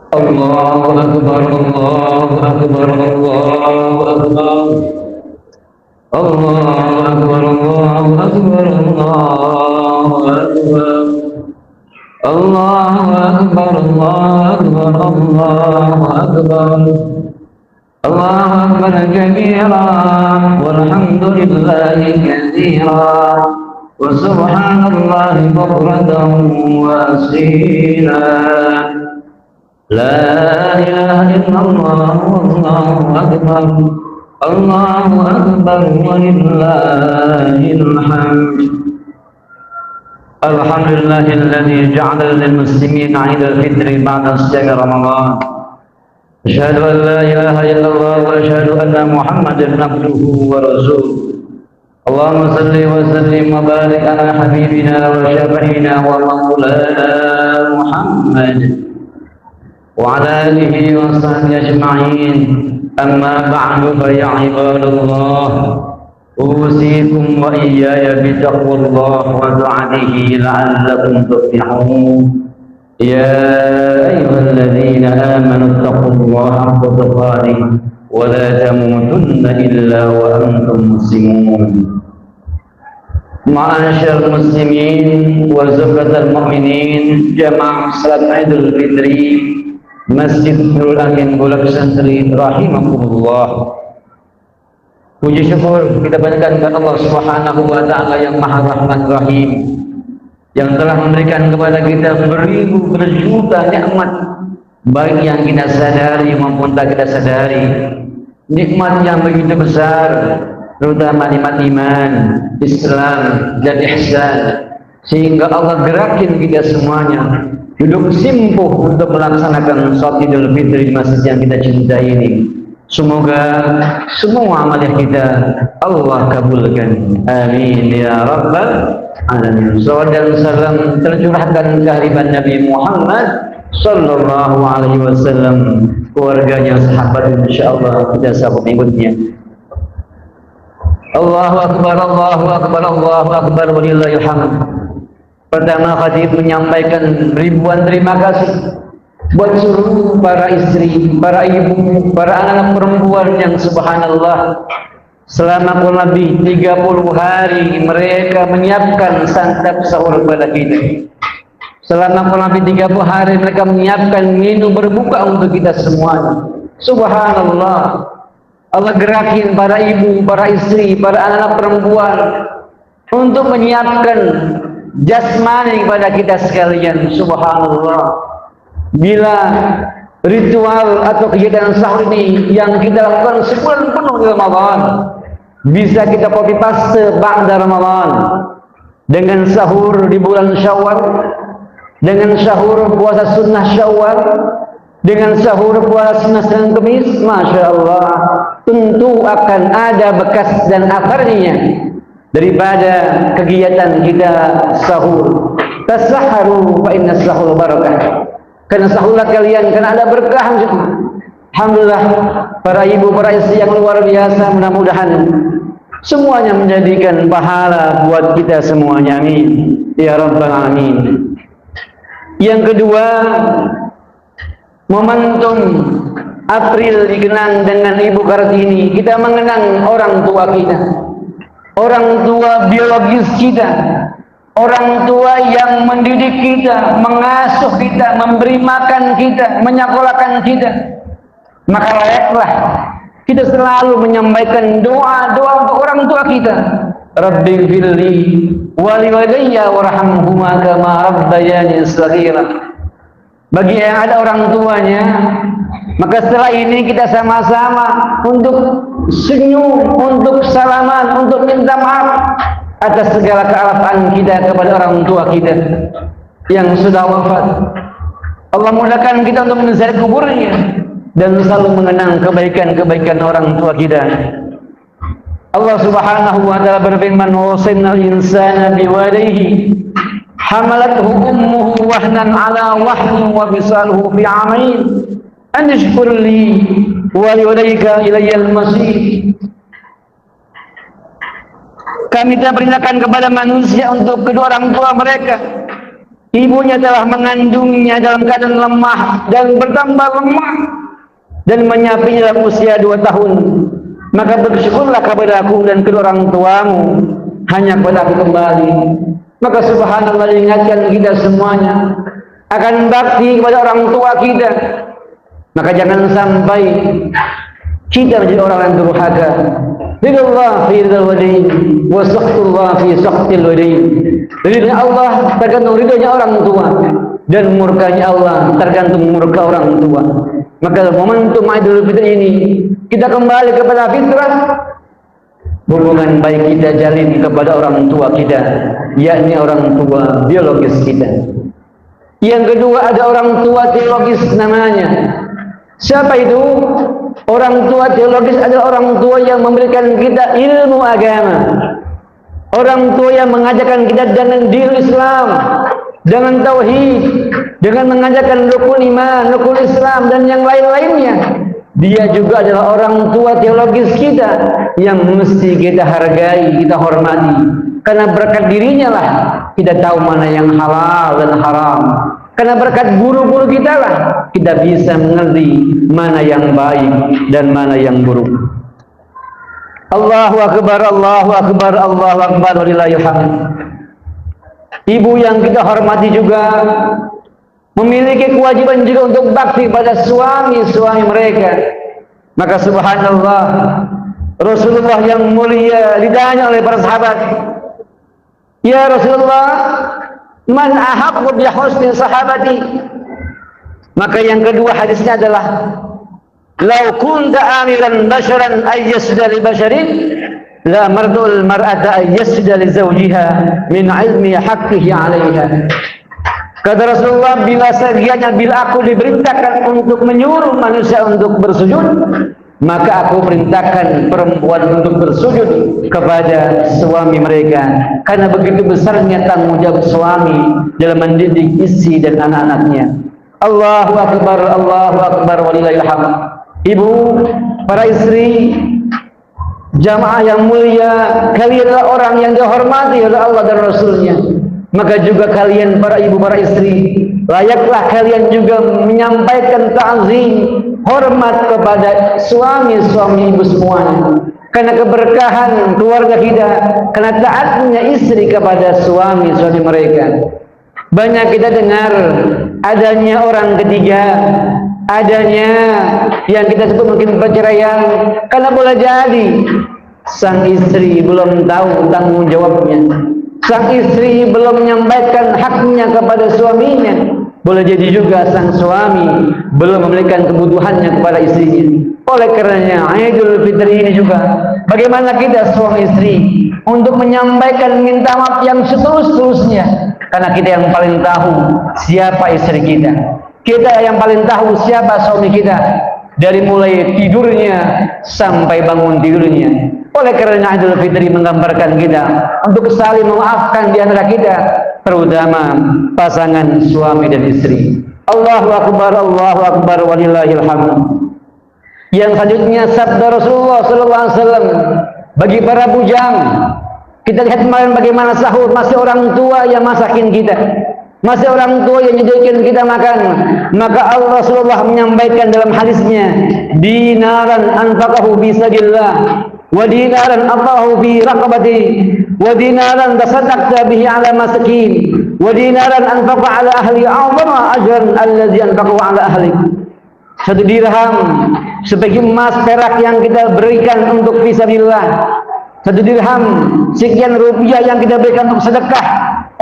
الله أكبر الله أكبر الله أكبر الله أكبر الله أكبر الله أكبر الله أكبر الله أكبر الله أكبر الله أكبر كبيرا والحمد لله كثيرا وسبحان الله بكرة وأصيلا لا إله إلا الله والله أكبر الله أكبر ولله الحمد الحمد لله الذي جعل للمسلمين عيد الفطر بعد صيام رمضان أشهد أن لا إله إلا الله وأشهد أن محمدا عبده ورسوله اللهم صل وسلم وبارك على حبيبنا وشفيعنا ومولانا محمد وعلى آله وصحبه أجمعين أما بعد فيا عباد الله أوصيكم وإياي بتقوى الله وطاعته لعلكم تفلحون يا أيها الذين آمنوا اتقوا الله حق تقاته ولا تموتن إلا وأنتم مسلمون معاشر المسلمين وزكاة المؤمنين جماعة صلاة عيد الفطر Masjid Nurul Amin Bulak Santri rahimakumullah. Puji syukur kita panjatkan kepada Allah Subhanahu wa taala yang Maha Rahman Rahim, yang telah memberikan kepada kita beribu berjuta nikmat, baik yang kita sadari maupun tak kita sadari. Nikmat yang begitu besar, terutama nikmat iman, Islam dan ihsan, sehingga Allah gerakin kita semuanya duduk simpuh untuk melaksanakan sholat Idul Fitri di masjid yang kita cintai ini. Semoga semua amal kita Allah kabulkan. Amin ya rabbal alamin. Salawat dan salam tercurahkan kehadiran Nabi Muhammad sallallahu alaihi wasallam, keluarganya, sahabat, insyaallah kita sahut ikutnya. Allahu akbar Allahu akbar Allahu akbar walillahil hamd. Pertama khatib menyampaikan ribuan terima kasih buat seluruh para istri, para ibu, para anak perempuan yang subhanallah selama kurang lebih 30 hari mereka menyiapkan santap sahur pada kita. Selama kurang lebih 30 hari mereka menyiapkan minum berbuka untuk kita semuanya. Subhanallah. Allah gerakin para ibu, para istri, para anak perempuan untuk menyiapkan jasmani kepada kita sekalian. Subhanallah. Bila ritual atau kegiatan sahur ini yang kita lakukan sebulan penuh di Ramadan, bisa kita copy paste ba'da Ramadan dengan sahur di bulan Syawal, dengan sahur puasa sunnah Syawal, dengan sahur puasa sunnah Senin Kemis. Masya Allah, tentu akan ada bekas dan akarnya daripada kegiatan kita sahur. Tasaharu fa inna sahur barakah. Karena sahurlah kalian, karena ada berkah. Alhamdulillah, para ibu, para istri yang luar biasa, mudah-mudahan semuanya menjadikan pahala buat kita semuanya. Amin ya rabbal alamin. Yang kedua, momentum April dikenang dengan Ibu Kartini. Kita mengenang orang tua kita, orang tua biologis kita, orang tua yang mendidik kita, mengasuh kita, memberi makan kita, menyekolahkan kita. Maka layaklah kita selalu menyampaikan doa-doa untuk orang tua kita. Rabbighfirli wa liwalidayya warhamhuma kama rabbayani shaghira. Bagi yang ada orang tuanya, maka setelah ini kita sama-sama untuk senyum, untuk salaman, untuk minta maaf atas segala kealpaan kita kepada orang tua kita yang sudah wafat. Allah mudahkan kita untuk menziarah kuburnya dan selalu mengenang kebaikan-kebaikan orang tua kita. Allah Subhanahu wa taala berfirman, "Wasainal insana biwalidayhi hamalathu ummuhu wahnan ala wahnin wa bisaluhu fi 'amain an ishkur li wa liwalidayka ilayyal masir." Kami telah perintahkan kepada manusia untuk kedua orang tua mereka Ibunya telah mengandungnya dalam keadaan lemah dan bertambah lemah dan menyapinya dalam usia 2 tahun. Maka bersyukurlah kepada aku dan kedua orang tuamu, hanya kepada aku kembali. Maka subhanallah, ingatkan kita semuanya akan bakti kepada orang tua kita. Maka jangan sampai kita menjadi orang yang durhaka. Ridallah fi ridal waliyin wa sakhtullah fi sakhtil waliyin. Ridha Allah tergantung ridhonya orang tua, dan murkanya Allah tergantung murka orang tua. Maka momentum Idul Fitri ini kita kembali kepada fitrah. Hubungan baik kita jalin kepada orang tua kita, yakni orang tua biologis kita. Yang kedua, ada orang tua teologis namanya. Siapa itu? Orang tua teologis adalah orang tua yang memberikan kita ilmu agama. Orang tua yang mengajarkan kita dengan diri Islam, dengan tauhid, dengan mengajarkan rukun iman, rukun Islam, dan yang lain-lainnya. Dia juga adalah orang tua teologis kita yang mesti kita hargai, kita hormati. Karena berkat dirinya lah kita tahu mana yang halal dan haram. Karena berkat guru-guru kita lah kita bisa mengerti mana yang baik dan mana yang buruk. Allahu Akbar, Allahu Akbar, Allahu Akbar, walillahil hamd. Ibu yang kita hormati juga memiliki kewajiban juga untuk bakti pada suami-suami mereka. Maka subhanallah, Rasulullah yang mulia ditanya oleh para sahabat, "Ya Rasulullah, man ahabbu bi husni sahabati?" Maka yang kedua hadisnya adalah, "Lau kunta amiran basharan ay yasjuda li basharin la mardul mar'ata ay yasjuda li zawjiha min ilmi haqqihi 'alaiha." Kata Rasulullah, bila aku diperintahkan untuk menyuruh manusia untuk bersujud, maka aku perintahkan perempuan untuk bersujud kepada suami mereka, karena begitu besarnya tanggung jawab suami dalam mendidik istri dan anak-anaknya. Allahu Akbar, Allahu Akbar, walillahil hamd. Ibu, para istri, jamaah yang mulia, kalianlah orang yang dihormati oleh Allah dan Rasulnya. Maka juga kalian para ibu, para istri, layaklah kalian juga menyampaikan ta'zim, hormat kepada suami-suami ibu semuanya. Karena keberkahan keluarga kita, karena taatnya istri kepada suami-suami mereka. Banyak kita dengar adanya orang ketiga, adanya yang kita sebut mungkin perceraian, karena boleh jadi sang istri belum tahu tanggung jawabnya. Sang istri belum menyampaikan haknya kepada suaminya. Boleh jadi juga sang suami belum memberikan kebutuhannya kepada istrinya. Oleh karenanya Idul Fitri ini juga, bagaimana kita suami istri untuk menyampaikan minta maaf yang setulus-tulusnya. Karena kita yang paling tahu siapa istri kita. Kita yang paling tahu siapa suami kita, dari mulai tidurnya sampai bangun tidurnya. Oleh karena Idul Fitri menggambarkan kita untuk saling memaafkan di antara kita, terutama pasangan suami dan istri. Allahu Akbar, Allahu Akbar, walillahil hamd. Yang selanjutnya sabda Rasulullah SAW bagi para bujang. Kita lihat kemarin bagaimana sahur, masih orang tua yang masakin kita, masih orang tua yang nyediakan kita makan. Maka Allah Rasulullah menyampaikan dalam hadisnya, dinaran anfaqahu bisabilillah, wa dinaran atahu fi raqabati, wa dinaran tasaddaqta bihi ala masakin, wa dinaran anfaqa ala ahli a'zama ajran allazi anfaqahu ala ahli. Satu dirham sebagai emas perak yang kita berikan untuk fisabilillah. Satu dirham sekian rupiah yang kita berikan untuk sedekah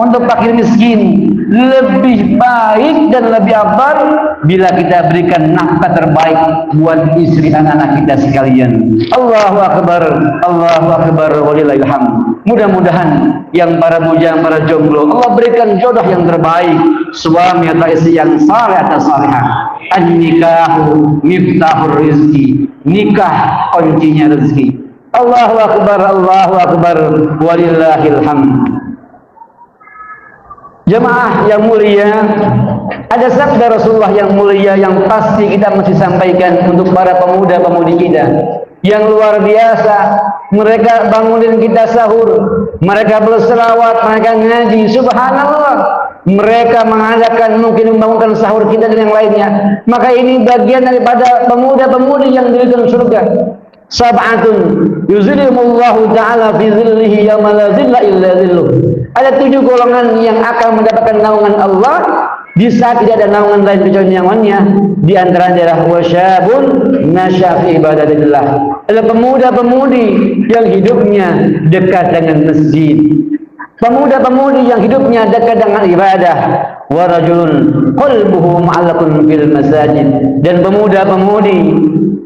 untuk fakir miskin, lebih baik dan lebih afdal bila kita berikan nafkah terbaik buat istri anak-anak kita sekalian. Allahu Akbar, Allahu Akbar, walillahil hamd. Mudah-mudahan yang para bujang, para jomblo, Allah berikan jodoh yang terbaik, suami atau istri yang saleh atau salihah. An-nikahu miftahur rizki, nikah kuncinya rezeki. Allahu Akbar, Allahu Akbar, walillahil hamd. Jemaah yang mulia, ada sabda Rasulullah yang mulia yang pasti kita mesti sampaikan untuk para pemuda-pemudi kita yang luar biasa. Mereka bangunin kita sahur, mereka berselawat, mereka ngaji, subhanallah. mereka mengadakan mungkin membangunkan sahur kita dan yang lainnya, maka ini bagian daripada pemuda-pemudi yang diberikan surga. Sab'atun yuzilhumullahu ta'ala fi zillihi yawma la zilla illa zilluh. Ada 7 golongan yang akan mendapatkan naungan Allah di saat tidak ada naungan lain kecuali naungannya. Di antaranya adalah wasyabun nasya fi ibadatillah. Ada pemuda-pemudi yang hidupnya dekat dengan masjid. Pemuda-pemudi yang hidupnya dekat dengan ibadah. Wa rajulun qalbuhu mu'allaqun fil masajid. Dan pemuda-pemudi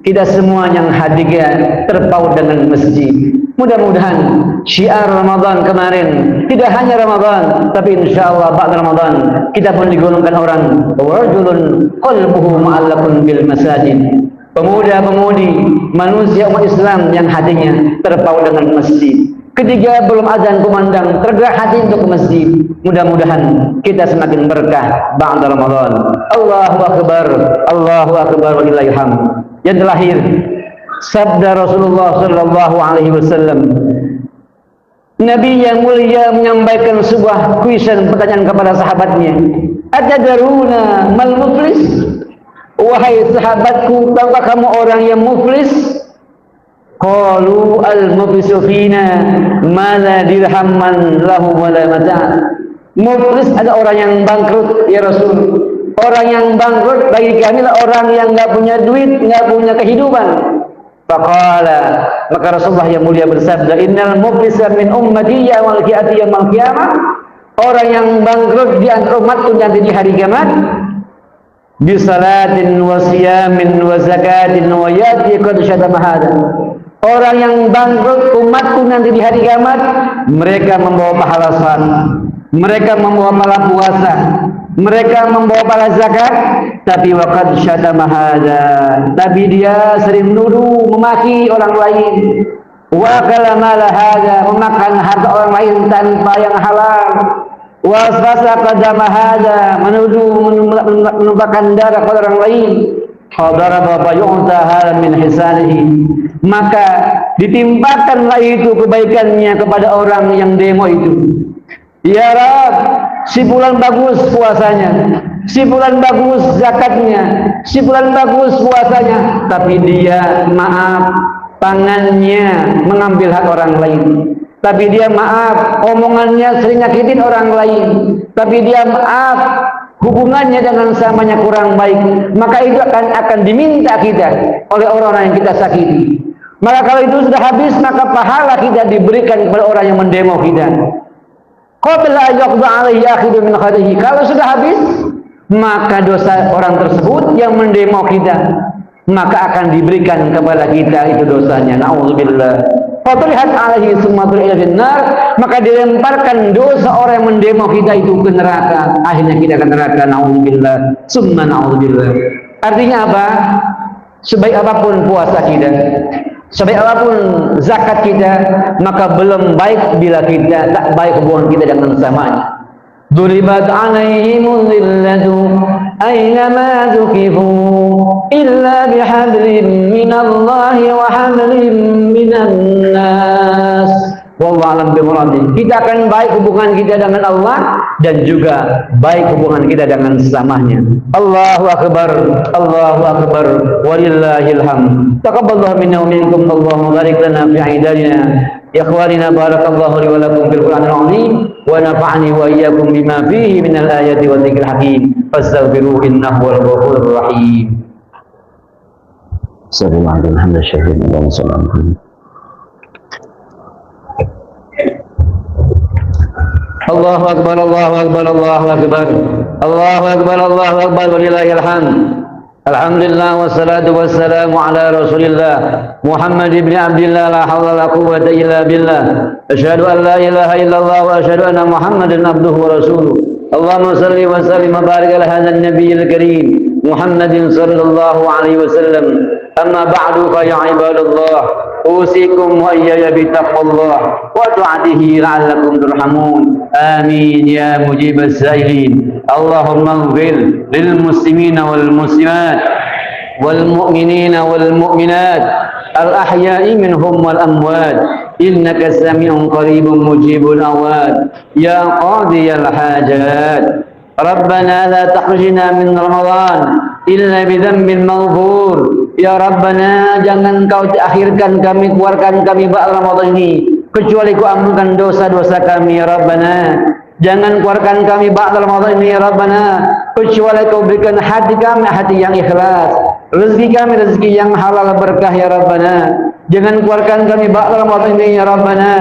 tidak semua yang hatinya terpaut dengan masjid. Mudah-mudahan syiar Ramadan kemarin tidak hanya Ramadan, tapi insyaallah ba'da Ramadan kita pun digolongkan orang rajulun qalbuhu mu'allaqun bil masajid. Pemuda-pemudi manusia umat Islam yang hatinya terpaut dengan masjid. Ketika belum azan kumandang tergerak hati untuk ke masjid. Mudah-mudahan kita semakin berkah ba'da Ramadan. Allahu akbar, Allahu akbar walillahil hamd. Yang terakhir, sabda Rasulullah sallallahu alaihi wasallam. Nabi yang mulia menyampaikan sebuah kuisan pertanyaan kepada sahabatnya. Atadaruna mal muflis? Wahai sahabatku, tahukah kamu orang yang muflis? Qalu al-muflisu fina ma la dirhamman lahu wa la mata'. Muflis ada orang yang bangkrut ya Rasul. Orang yang bangkrut bagi kami lah orang yang enggak punya duit, enggak punya kehidupan. Faqala, maka Rasulullah yang mulia bersabda, innal muflisa min ummati yawmal qiyamah. Orang yang bangkrut di antara umatku nanti di hari kiamat bi salatin wa siyamin wa zakatin wa yati qad syatama hada. Orang yang bangkrut umatku nanti di hari kiamat, mereka membawa pahala salat, mereka membawa pahala puasa, mereka membawa pahala zakat, tapi waqad syatama hada, tapi dia sering menuduh, memaki orang lain. Wa kalama hada, memakan harta orang lain tanpa yang halal. Wa fasaqadama hada, menuduh menumpahkan darah pada orang lain. Hadaraba yu'ta hal min hisanihi, maka ditimpakanlah itu kebaikannya kepada orang yang demo itu. Ya Rab, si bulan bagus puasanya, si bulan bagus zakatnya, si bulan bagus puasanya, tapi dia maaf tangannya mengambil hak orang lain, tapi dia maaf omongannya sering nyakitin orang lain, tapi dia maaf hubungannya dengan samanya kurang baik, maka itu akan diminta kita oleh orang-orang yang kita sakiti. Maka kalau itu sudah habis, maka pahala kita diberikan kepada orang yang mendemo kita. Qabla yaqda alaihi akhidu min khadihi. Kalau sudah habis, maka dosa orang tersebut yang mendemo kita, maka akan diberikan kepada kita itu dosanya. Na'udzubillah. Fatulihat alaihi summa tulihat nar, maka dilemparkan dosa orang yang mendemo kita itu ke neraka. Akhirnya kita ke neraka. Na'udzubillah summa na'udzubillah. Artinya apa? Sebaik apapun puasa kita, sebaik apapun zakat kita, maka belum baik bila kita tak baik hubungan kita dengan samanya. Duribat alaihimul zillatu aynama zukifu illa bihablin minallahi wa hablin minan nas. Wallahu a'lam bishawab. Kita akan baik hubungan kita dengan Allah dan juga baik hubungan kita dengan sesamanya. Allahu akbar, Allahu akbar, walillahil hamd. Taqabbalallahu minna wa minkum, Allahumma barik lana fi ibadina. Ya ikhwanina, barakallahu li wa lakum fil Qur'anil 'azim wa nafa'ani wa iyyakum bima fihi minal ayati wa dzikril hakim. Fastaghfiruhu innahu huwal ghafurur rahim. Subhanallah, alhamdulillah, sallallahu Allahu akbar, Allahu akbar, Allahu akbar, Allahu akbar, Allahu akbar, walillahil hamd. Alhamdulillah wassalatu wassalamu ala Rasulillah Muhammad ibn Abdillah, la haula la quwwata illa billah. Asyhadu an la ilaha illallah wa asyhadu anna Muhammadan abduhu wa rasuluh. Allahumma salli wa sallim wa barik ala hadzal nabiyil karim Muhammadin sallallahu alaihi wasallam. Amma ba'du fa ya ibadallah, usikum wa iyaya bitaqwallah wa ta'atihi la'allakum turhamun. Amin ya mujibas sa'ilin. Allahumma ighfir lil muslimina wal muslimat wal mu'minina wal mu'minat al ahya'i minhum wal amwat, innaka sami'un qaribun mujibul awad ya qadiyal hajat Rabbana la takhrijna min Ramadan illa bidzambin maghfur. Ya Rabbana, jangan kau akhirkan kami, keluarkan kami ba'da Ramadan ini kecuali kau ampunkan dosa-dosa kami ya Rabbana. Jangan keluarkan kami ba'da Ramadan ini ya Rabbana kecuali kau berikan hati kami hati yang ikhlas, rezeki kami rezeki yang halal berkah ya Rabbana. Jangan keluarkan kami ba'da Ramadan ini ya Rabbana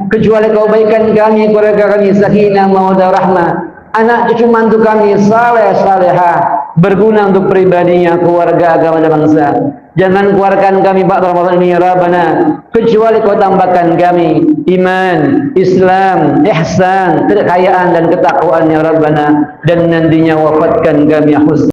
kecuali kau berikan kami, keluarga kami sakinah mawaddah rahmah, anak cucu mantu kami saleh salehah, berguna untuk pribadinya, keluarga, agama dan bangsa. Jangan keluarkan kami ba'da Ramadan ini ya Rabbana kecuali kau tambahkan kami iman, Islam, ihsan, kekayaan dan ketakwaan ya Rabbana, dan nantinya wafatkan kami husna